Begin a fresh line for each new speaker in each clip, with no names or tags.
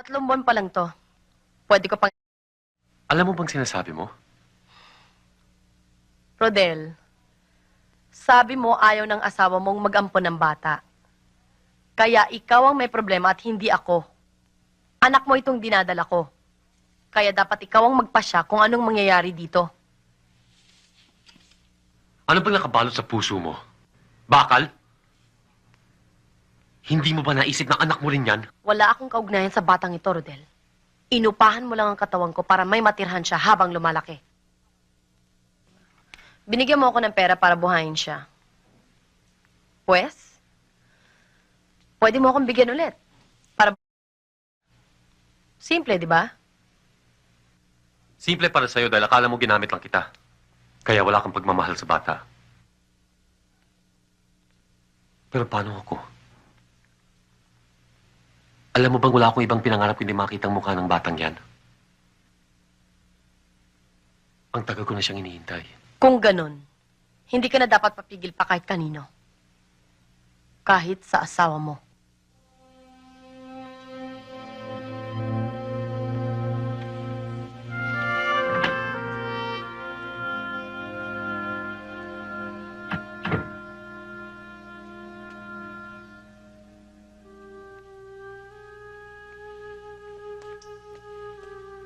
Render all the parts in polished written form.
3 buwan pa lang to. Pwede ko pang...
Alam mo bang sinasabi mo?
Rodel, sabi mo ayaw ng asawa mong mag-ampon ng bata. Kaya ikaw ang may problema at hindi ako. Anak mo itong dinadala ko. Kaya dapat ikaw ang magpasya kung anong mangyayari dito.
Ano bang nakabalot sa puso mo? Bakal? Hindi mo ba naisip na anak mo rin yan?
Wala akong kaugnayan sa batang ito, Rodel. Inupahan mo lang ang katawan ko para may matirhan siya habang lumalaki. Binigyan mo ako ng pera para buhayin siya. Pwes, pwede mo akong bigyan ulit. Para... Simple, di ba?
Simple para sa'yo dahil akala mo ginamit lang kita. Kaya wala kang pagmamahal sa bata. Pero paano ako? Alam mo bang wala akong ibang pinangarap kundi makita ang mukha ng batang yan? Ang tagal ko na siyang hinihintay.
Kung ganun, hindi ka na dapat papigil pa kahit kanino. Kahit sa asawa mo.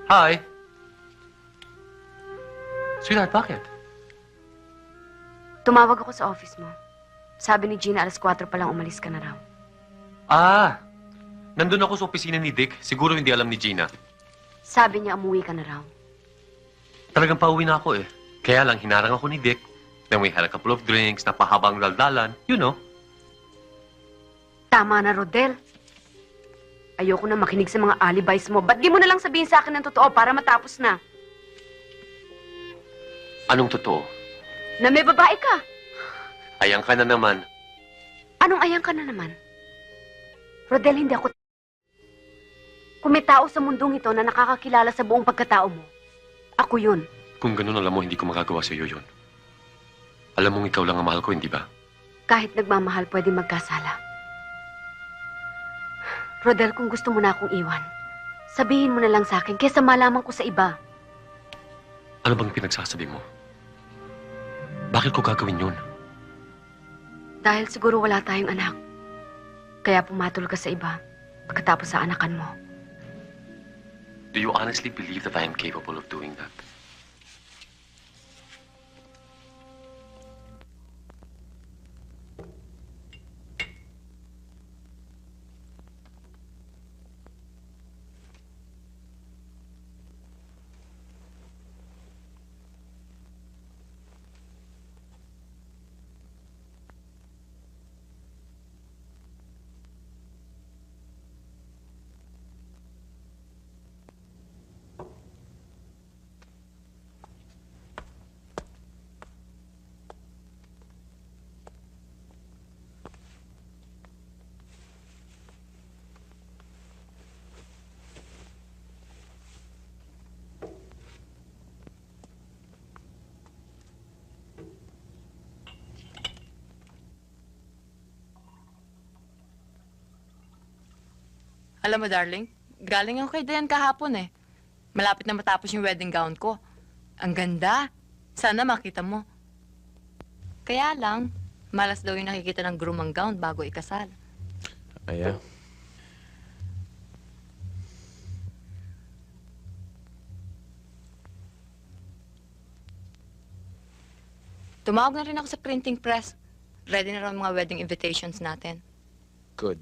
Hi! Sweetheart, bakit?
Tumawag ako sa office mo. Sabi ni Gina, 4:00 pa lang umalis ka na raw.
Ah! Nandun ako sa opisina ni Dick. Siguro hindi alam ni Gina.
Sabi niya, umuwi ka na raw.
Talagang pauwi na ako eh. Kaya lang, hinarang ako ni Dick. Then we had a couple of drinks, napahabang daldalan. You know.
Tama na, Rodel. Ayoko na makinig sa mga alibis mo. Ba't di mo na lang sabihin sa akin ng totoo para matapos na?
Anong totoo?
Na may babae ka.
Ayang ka na naman.
Anong ayang ka na naman? Rodel, hindi ako... Kung may tao sa mundong ito na nakakakilala sa buong pagkatao mo, ako yun.
Kung ganun, alam mo, hindi ko magagawa sa iyo yun. Alam mong ikaw lang ang mahal ko, hindi ba?
Kahit nagmamahal, pwede magkasala. Rodel, kung gusto mo na akong iwan, sabihin mo na lang sa akin kaysa malaman ko sa iba.
Ano bang pinagsasabi mo? Bakit ko gagawin yun?
Dahil siguro wala tayong anak. Kaya pumatol ka sa iba pagkatapos sa anakan mo.
Do you honestly believe that I am capable of doing that?
Alam mo, darling, galing ako kay Dayan kahapon eh. Malapit na matapos yung wedding gown ko. Ang ganda. Sana makita mo. Kaya lang, malas daw yung nakikita ng groom ang gown bago ikasal.
Aya.
Tumawag na rin ako sa printing press. Ready na raw ang mga wedding invitations natin.
Good.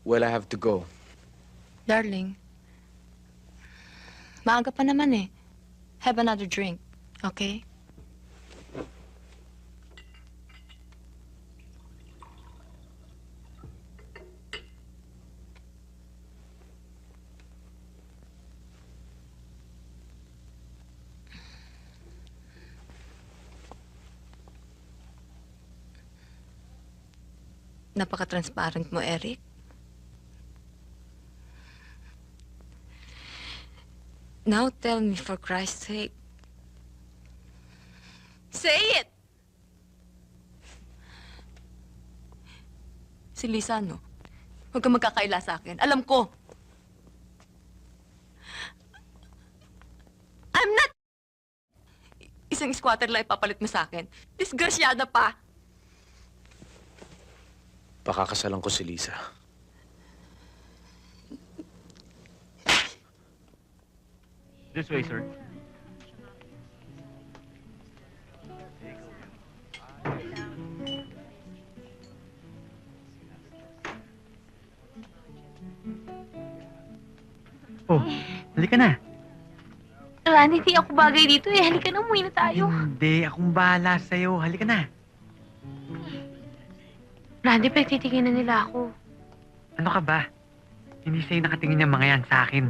Well, I have to go.
Darling, maaga pa naman eh. Have another drink, okay? Napaka-transparent mo, Eric. Now tell me, for Christ's sake. Say it! Si Lisa, no? Huwag kang magkakaila sa akin. Alam ko. I'm not... Isang squatter lang ipapalit mo sa akin. Disgrasyada pa.
Pakakasalan ko si Lisa.
This way, sir. Oh, halika na.
Randy, hindi ako bagay dito eh. Halika na, umuwi na tayo.
Hindi, akong bahala sa'yo. Halika na.
Randy, pagtitingin na nila ako.
Ano ka ba? Hindi sa'yo nakatingin yung mga yan sa akin.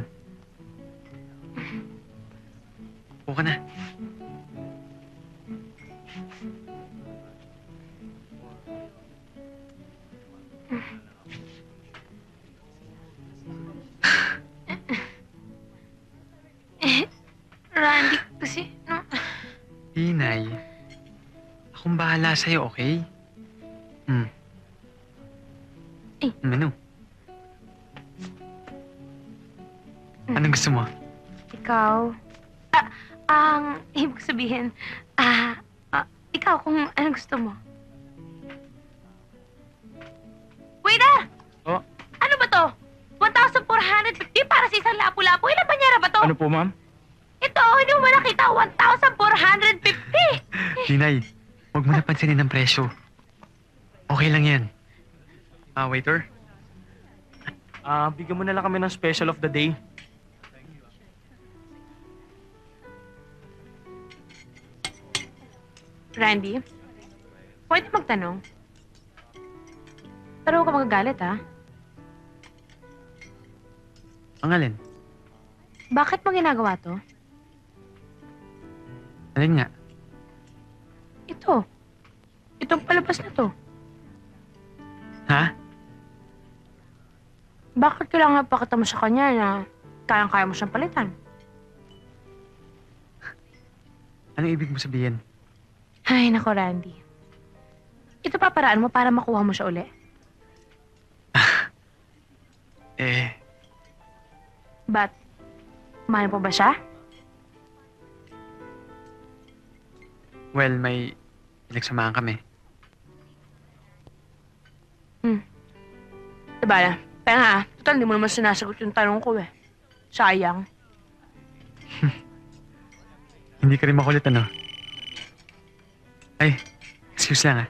Upo ka na.
Randy, kasi...
Inay, akong bahala sa'yo, okay?
Eh.
Ano? Anong gusto mo?
Ikaw... ang ibig sabihin... ikaw kung anong gusto mo. Waiter!
Oh?
Ano ba to? 1,450 para sa isang lapu-lapu. Ilan banyera ba to?
Ano po, ma'am?
Ito, hindi mo ba nakita? 1,450!
Inay, huwag mo na pansinin ang presyo. Okay lang yan. Waiter?
Bigyan mo na lang kami ng special of the day.
Randy, pwede magtanong? Pero huwag ka magagalit, ha?
Ang alin?
Bakit mo ginagawa to?
Alin nga?
Ito. Itong palabas na to.
Ha?
Bakit kailangan pakita mo sa kanya na kayang-kaya mo siyang palitan?
Anong ibig mo sabihin?
Ay, nako, Randy. Ito pa paraan mo para makuha mo siya uli? But, mahal mo ba siya?
Well, may pinagsamahan kami.
Diba na? Kaya nga, total, hindi mo naman sinasagot yung tanong ko eh. Sayang.
Hindi ka rin makulit, ano? Ay, excuse lang, ah.